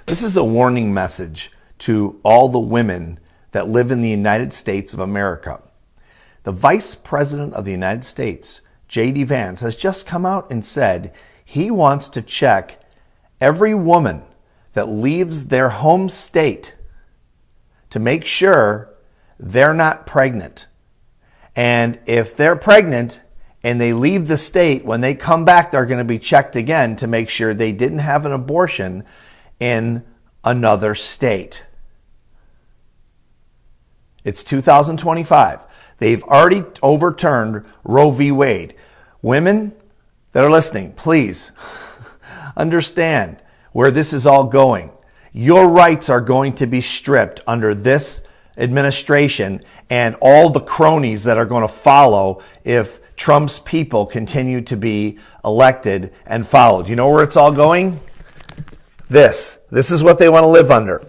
This is a warning message to all the women that live in the United States of America. The Vice President of the United States, J.D. Vance, has just come out and said he wants to check every woman that leaves their home state to make sure they're not pregnant. And if they're pregnant and they leave the state, when they come back, they're going to be checked again to make sure they didn't have an abortion in another state. It's 2025. They've already overturned Roe v. Wade. Women that are listening, please understand where this is all going. Your rights are going to be stripped under this administration and all the cronies that are going to follow if Trump's people continue to be elected and followed. You know where it's all going? This is what they want to live under.